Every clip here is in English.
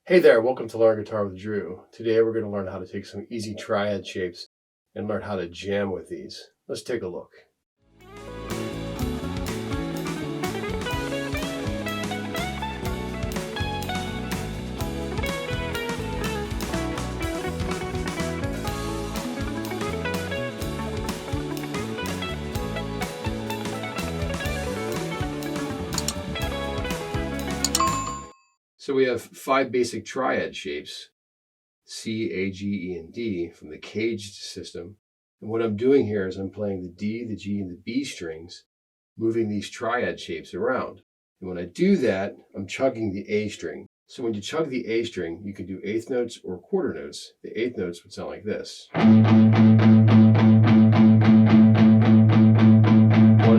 Hey there, welcome to Learn Guitar with Drew. Today we're going to learn how to take some easy triad shapes and learn how to jam with these. Let's take a look. So we have 5 basic triad shapes, C, A, G, E, and D from the caged system. And what I'm doing here is I'm playing the D, the G, and the B strings, moving these triad shapes around. And when I do that, I'm chugging the A string. So when you chug the A string, you can do eighth notes or quarter notes. The eighth notes would sound like this. 1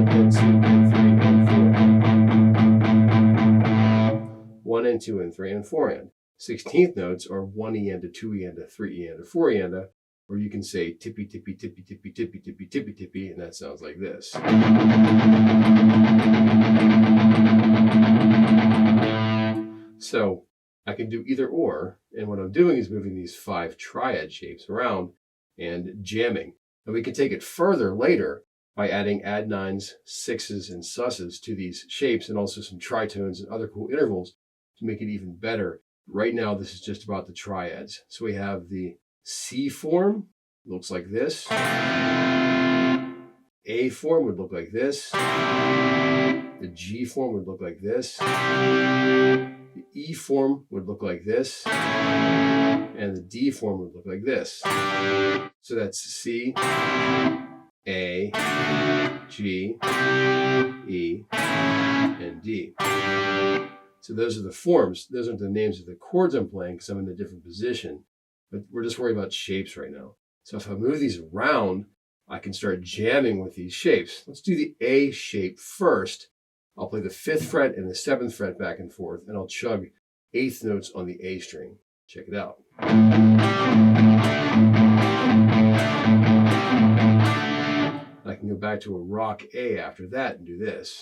and 2 and 3 and 4. 1 and 2 and 3 and 4 and. 16th notes are 1 E and a 2 E and a 3 E and a 4 E and a, or you can say tippy tippy tippy tippy tippy tippy tippy tippy, and that sounds like this. So I can do either or, and what I'm doing is moving these 5 triad shapes around and jamming. And we can take it further later by adding add nines, sixes, and susses to these shapes, and also some tritones and other cool intervals to make it even better. Right now, this is just about the triads. So we have the C form, looks like this. A form would look like this. The G form would look like this. The E form would look like this. And the D form would look like this. So that's C, A, G, E, and D. So those are the forms. Those aren't the names of the chords I'm playing because I'm in a different position. But we're just worried about shapes right now. So if I move these around, I can start jamming with these shapes. Let's do the A shape first. I'll play the 5th fret and the 7th fret back and forth, and I'll chug eighth notes on the A string. Check it out. I can go back to a rock A after that and do this.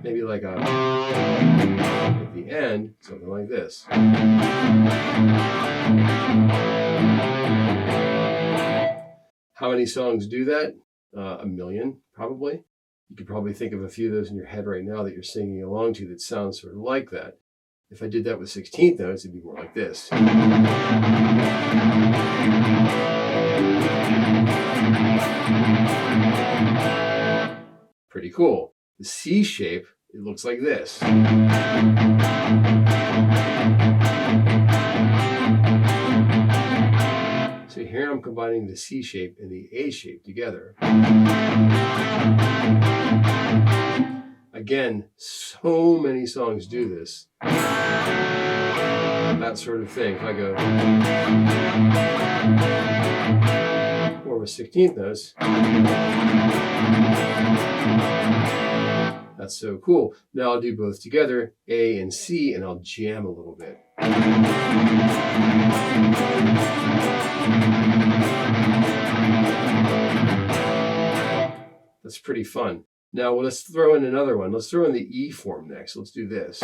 Maybe like a, at the end, something like this. How many songs do that? A million, probably. You could probably think of a few of those in your head right now that you're singing along to that sound sort of like that. If I did that with 16th notes, it'd be more like this. Pretty cool. The C shape, it looks like this. So here I'm combining the C shape and the A shape together. Again, so many songs do this. That sort of thing. If I go or with 16th notes, that's so cool. Now I'll do both together, A and C, and I'll jam a little bit. That's pretty fun. Now let's throw in another one. Let's throw in the E form next. Let's do this.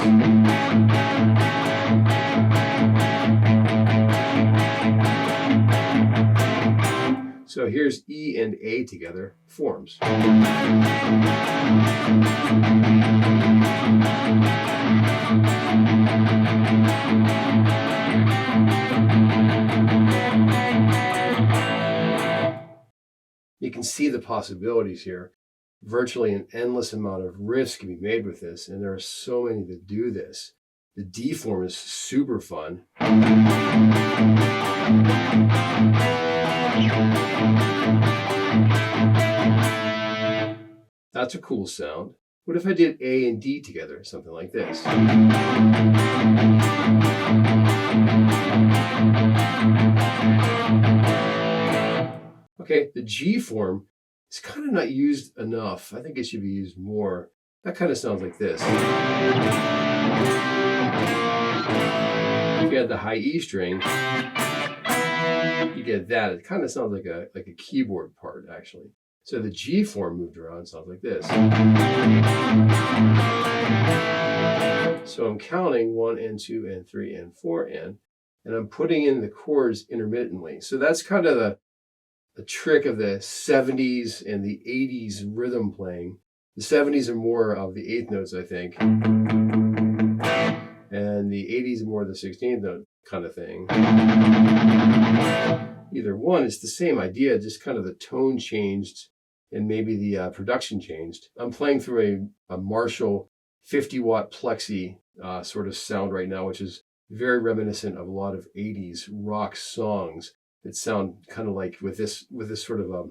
So here's E and A together, forms. You can see the possibilities here. Virtually an endless amount of riffs can be made with this, and there are so many that do this. The D form is super fun. That's a cool sound. What if I did A and D together, something like this? Okay, the G form is kind of not used enough. I think it should be used more. That kind of sounds like this. If you had the high E string, you get that. It kind of sounds like a keyboard part, actually. So the G form moved around sounds like this. So So I'm counting 1 and 2 and 3 and 4 and I'm putting in the chords intermittently. So that's kind of the trick of the 70s and the 80s rhythm playing. The 70s are more of the 8th notes, I think. And the 80s are more the 16th note kind of thing. Either one, it's the same idea, just kind of the tone changed and maybe the production changed. I'm playing through a Marshall 50-watt plexi sort of sound right now, which is very reminiscent of a lot of 80s rock songs that sound kind of like with this sort of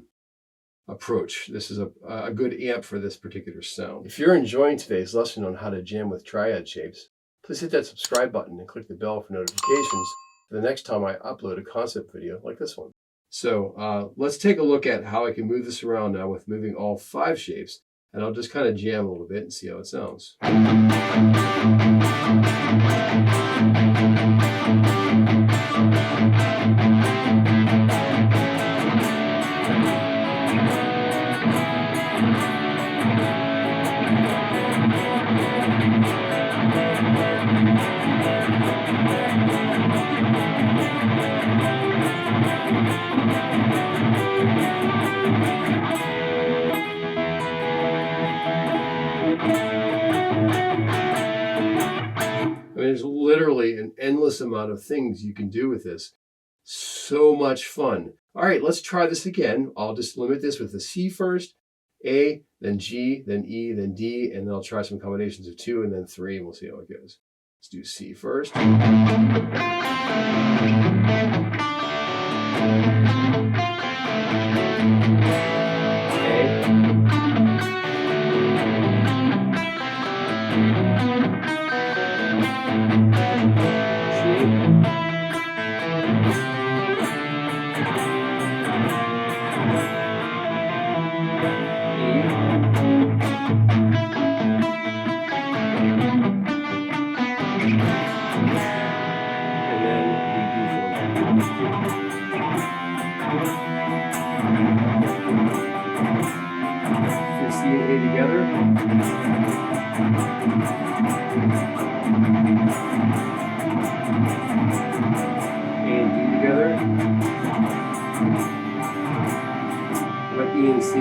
approach. This is a good amp for this particular sound. If you're enjoying today's lesson on how to jam with triad shapes, please hit that subscribe button and click the bell for notifications for the next time I upload a concept video like this one. So let's take a look at how I can move this around now with moving all 5 shapes, and I'll just kind of jam a little bit and see how it sounds. There's literally an endless amount of things you can do with this. So much fun. All right, let's try this again. I'll just limit this with the C first, A, then G, then E, then D, and then I'll try some combinations of 2 and then 3, and we'll see how it goes. Let's do C first. C and A together. A and D together. What about E and C?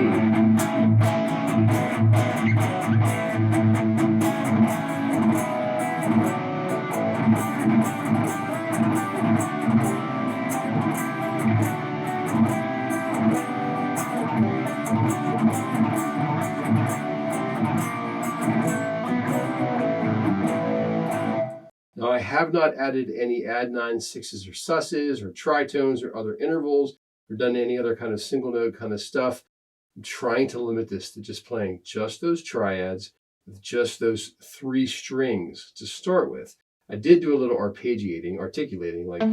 Now I have not added any add 9, 6s or susses or tritones or other intervals or done any other kind of single note kind of stuff. I'm trying to limit this to just playing just those triads with just those 3 strings to start with. I did do a little articulating, like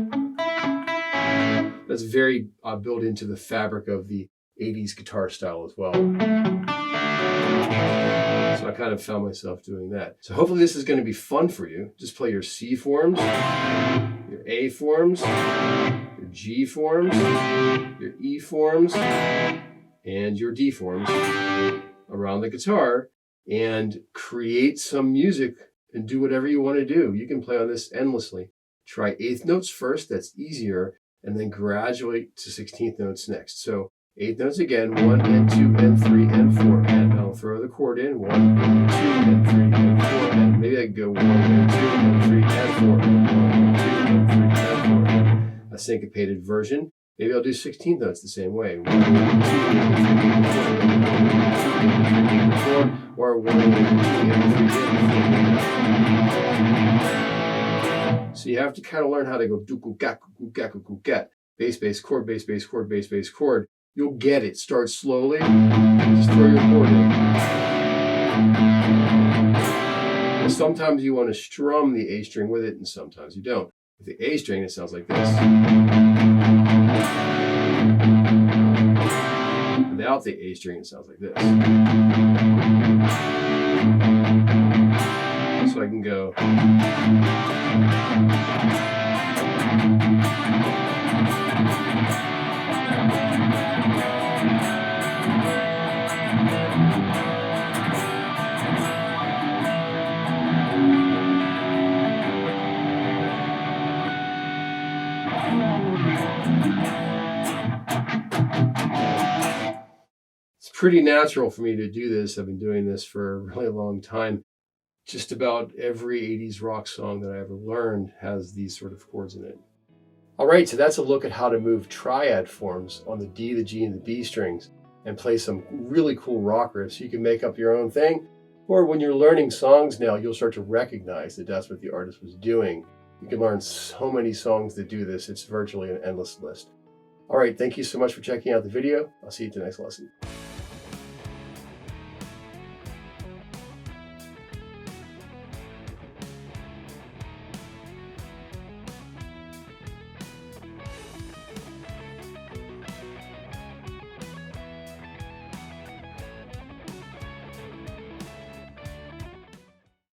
that's very built into the fabric of the 80s guitar style as well. So I kind of found myself doing that. So hopefully this is going to be fun for you. Just play your C forms, your A forms, your G forms, your E forms, and your D forms around the guitar and create some music and do whatever you want to do. You can play on this endlessly. Try 8th notes first, that's easier, and then graduate to 16th notes next. So 8th notes again, 1 and 2 and 3 and 4, and I'll throw the chord in, 1 and 2 and 3 and 4, and maybe I can go 1 and 2 and 3 and 4, and 1 and 2 and 3 and 4, a syncopated version. Maybe I'll do 16th notes the same way, 1 and 2 and 3 and 4, or 1 and 2 and 3 and 4. So you have to kind of learn how to go do-gu-gak-gu-gak-gu-gat, bass, bass, chord, bass, bass, chord, bass, bass, chord. You'll get it. Start slowly. Just throw your chord in. And sometimes you want to strum the A string with it, and sometimes you don't. With the A string, it sounds like this. Without the A string, it sounds like this. So I can go. pretty natural for me to do this. I've been doing this for a really long time. Just about every 80s rock song that I ever learned has these sort of chords in it. All right, so that's a look at how to move triad forms on the D, the G, and the B strings and play some really cool rock riffs. You can make up your own thing, or when you're learning songs now, you'll start to recognize that that's what the artist was doing. You can learn so many songs that do this. It's virtually an endless list. All right, thank you so much for checking out the video. I'll see you at the next lesson.